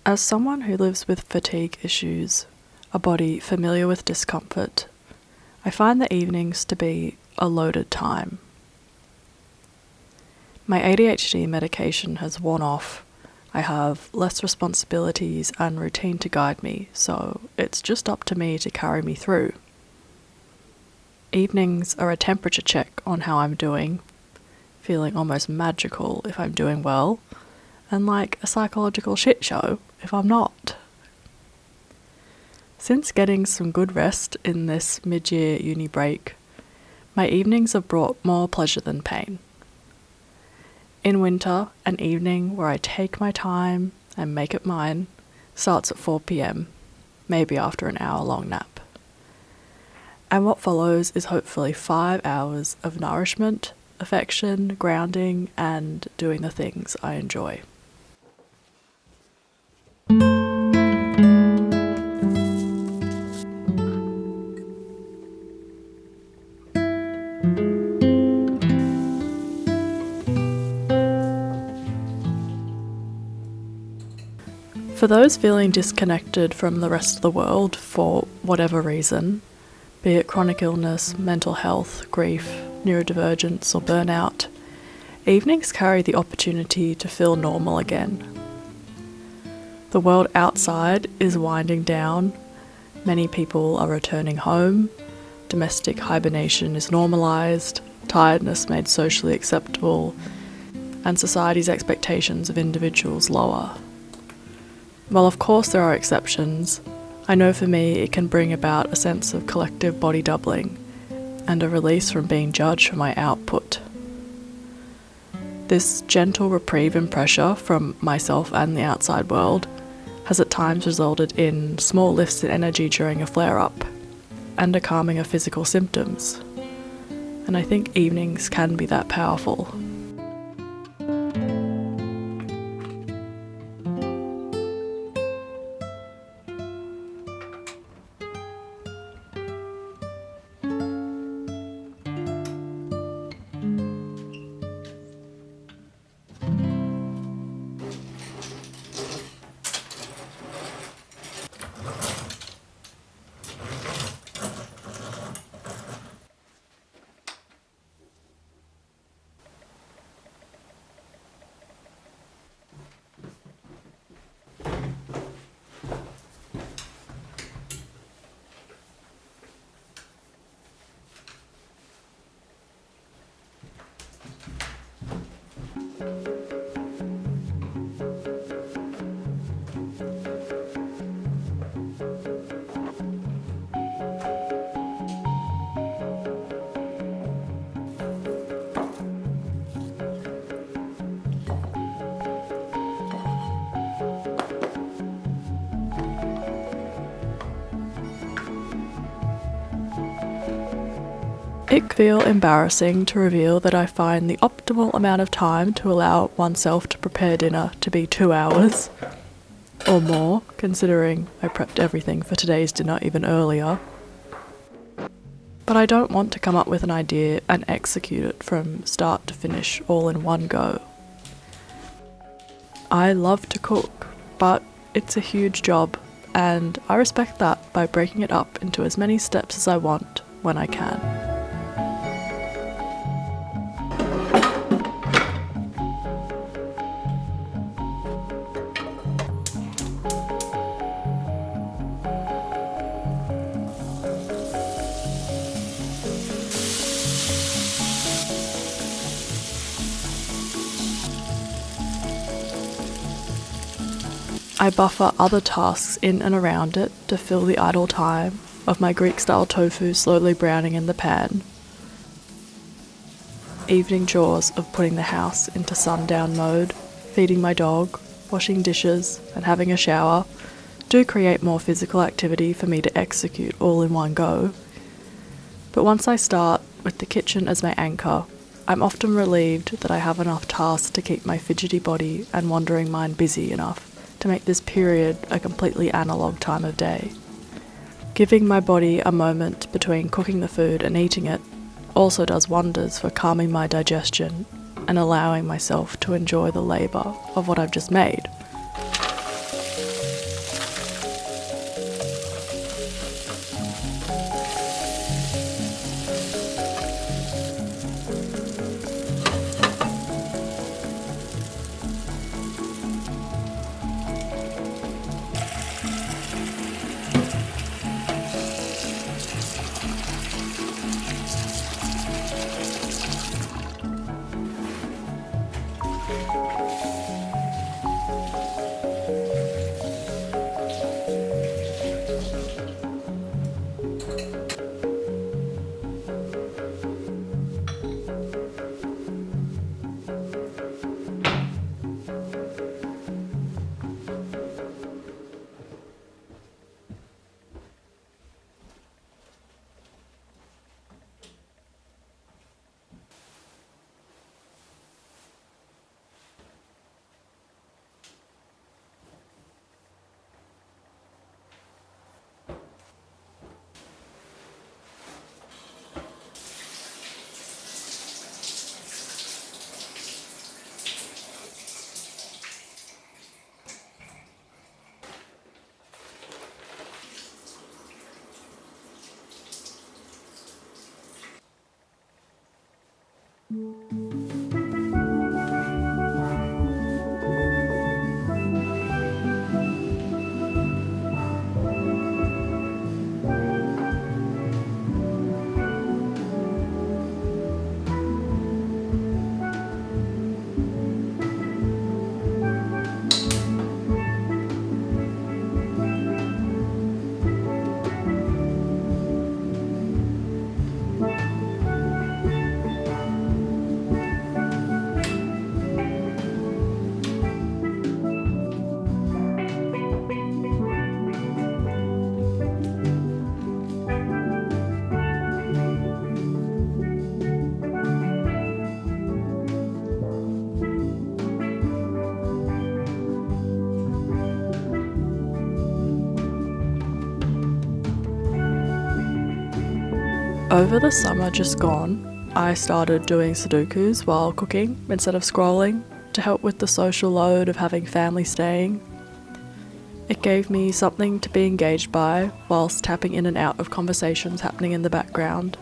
As someone who lives with fatigue issues, a body familiar with discomfort, I find the evenings to be a loaded time. My ADHD medication has worn off. I have less responsibilities and routine to guide me, so it's just up to me to carry me through. Evenings are a temperature check on how I'm doing, feeling almost magical if I'm doing well, and like a psychological shit show if I'm not. Since getting some good rest in this mid-year uni break, my evenings have brought more pleasure than pain. In winter, an evening where I take my time and make it mine starts at 4 p.m, maybe after an hour-long nap. And what follows is hopefully 5 hours of nourishment, affection, grounding, and doing the things I enjoy. For those feeling disconnected from the rest of the world for whatever reason, be it chronic illness, mental health, grief, neurodivergence, or burnout, evenings carry the opportunity to feel normal again. The world outside is winding down, many people are returning home, domestic hibernation is normalised, tiredness made socially acceptable, and society's expectations of individuals lower. While of course there are exceptions, I know for me it can bring about a sense of collective body doubling and a release from being judged for my output. This gentle reprieve and pressure from myself and the outside world has at times resulted in small lifts in energy during a flare-up and a calming of physical symptoms. And I think evenings can be that powerful. It can feel embarrassing to reveal that I find the optimal amount of time to allow oneself to prepare dinner to be 2 hours, or more, considering I prepped everything for today's dinner even earlier. But I don't want to come up with an idea and execute it from start to finish all in one go. I love to cook, but it's a huge job, and I respect that by breaking it up into as many steps as I want when I can. I buffer other tasks in and around it to fill the idle time of my Greek-style tofu slowly browning in the pan. Evening chores of putting the house into sundown mode, feeding my dog, washing dishes, and having a shower do create more physical activity for me to execute all in one go. But once I start with the kitchen as my anchor, I'm often relieved that I have enough tasks to keep my fidgety body and wandering mind busy enough to make this period a completely analogue time of day. Giving my body a moment between cooking the food and eating it also does wonders for calming my digestion and allowing myself to enjoy the labour of what I've just made. Over the summer just gone, I started doing Sudokus while cooking instead of scrolling to help with the social load of having family staying. It gave me something to be engaged by whilst tapping in and out of conversations happening in the background,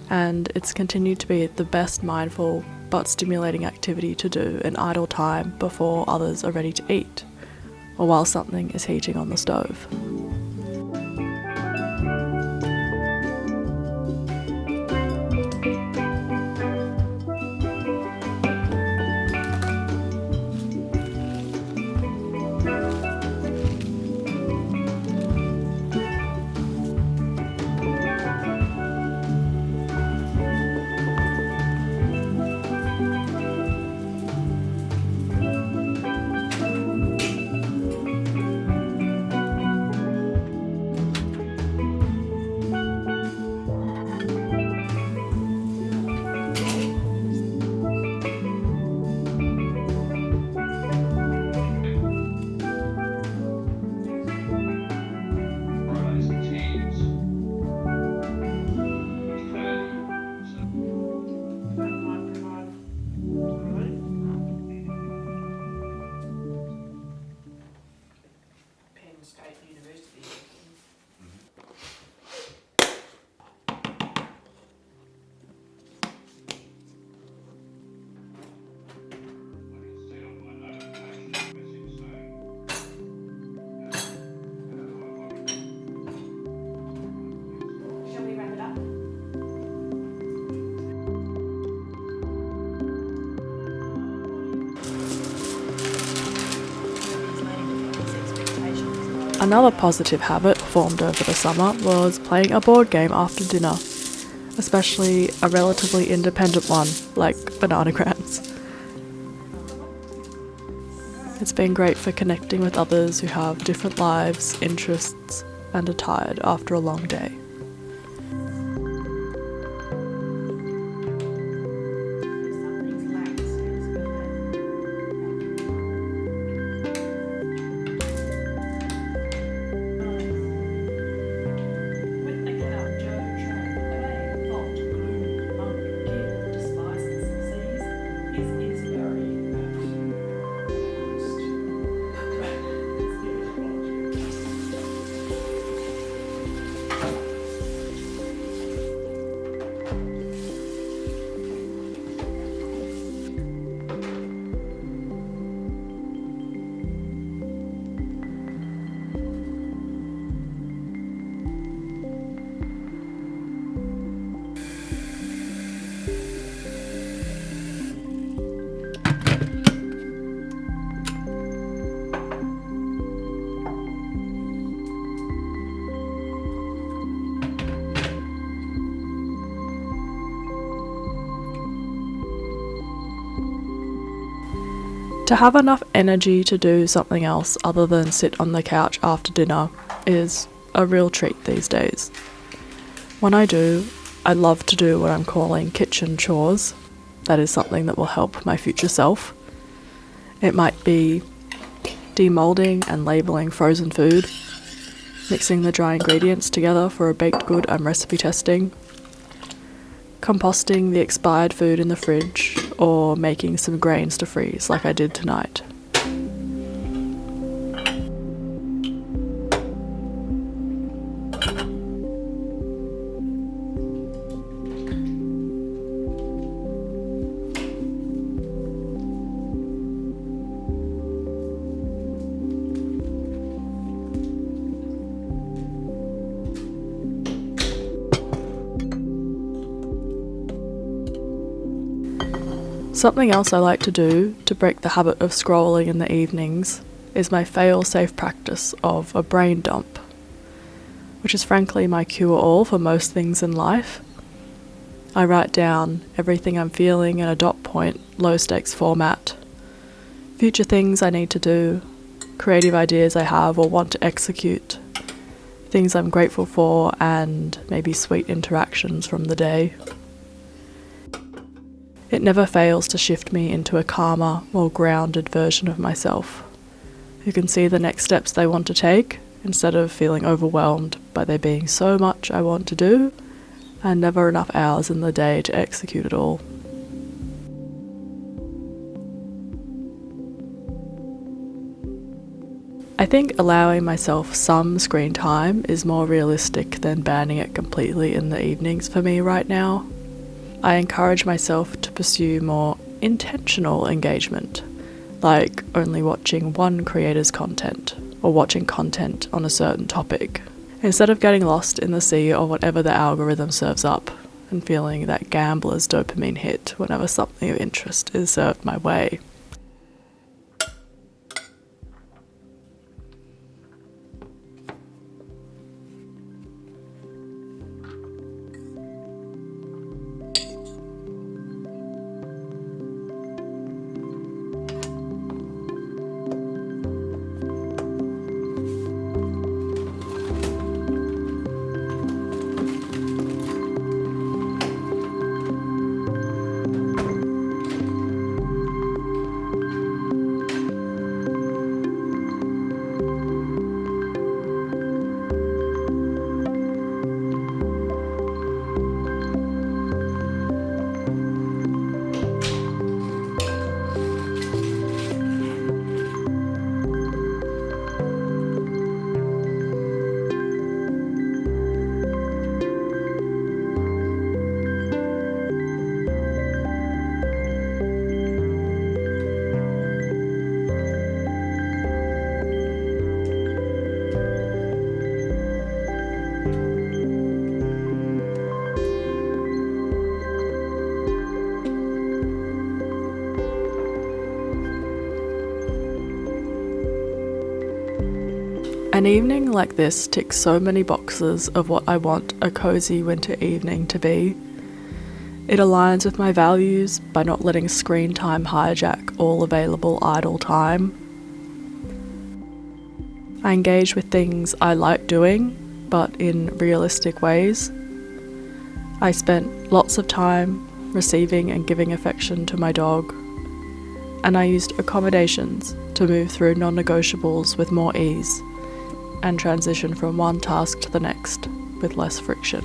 and it's continued to be the best mindful but stimulating activity to do in idle time before others are ready to eat, or while something is heating on the stove. Another positive habit formed over the summer was playing a board game after dinner, especially a relatively independent one like bananagrams. It's been great for connecting with others who have different lives, interests, and are tired after a long day. To have enough energy to do something else other than sit on the couch after dinner is a real treat these days. When I do, I love to do what I'm calling kitchen chores. That is something that will help my future self. It might be demoulding and labelling frozen food, mixing the dry ingredients together for a baked good and recipe testing, composting the expired food in the fridge, or making some grains to freeze like I did tonight. Something else I like to do to break the habit of scrolling in the evenings is my fail-safe practice of a brain dump, which is frankly my cure-all for most things in life. I write down everything I'm feeling in a dot point, low-stakes format, future things I need to do, creative ideas I have or want to execute, things I'm grateful for, and maybe sweet interactions from the day. It never fails to shift me into a calmer, more grounded version of myself, who can see the next steps they want to take instead of feeling overwhelmed by there being so much I want to do and never enough hours in the day to execute it all. I think allowing myself some screen time is more realistic than banning it completely in the evenings for me right now. I encourage myself to pursue more intentional engagement, like only watching one creator's content or watching content on a certain topic, instead of getting lost in the sea of whatever the algorithm serves up and feeling that gambler's dopamine hit whenever something of interest is served my way. An evening like this ticks so many boxes of what I want a cozy winter evening to be. It aligns with my values by not letting screen time hijack all available idle time. I engage with things I like doing, but in realistic ways. I spent lots of time receiving and giving affection to my dog, and I used accommodations to move through non-negotiables with more ease and transition from one task to the next with less friction.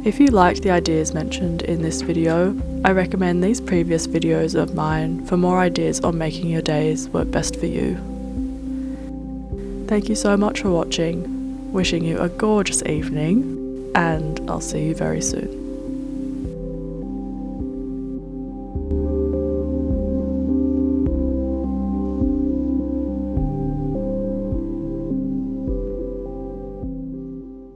If you liked the ideas mentioned in this video, I recommend these previous videos of mine for more ideas on making your days work best for you. Thank you so much for watching, wishing you a gorgeous evening, and I'll see you very soon.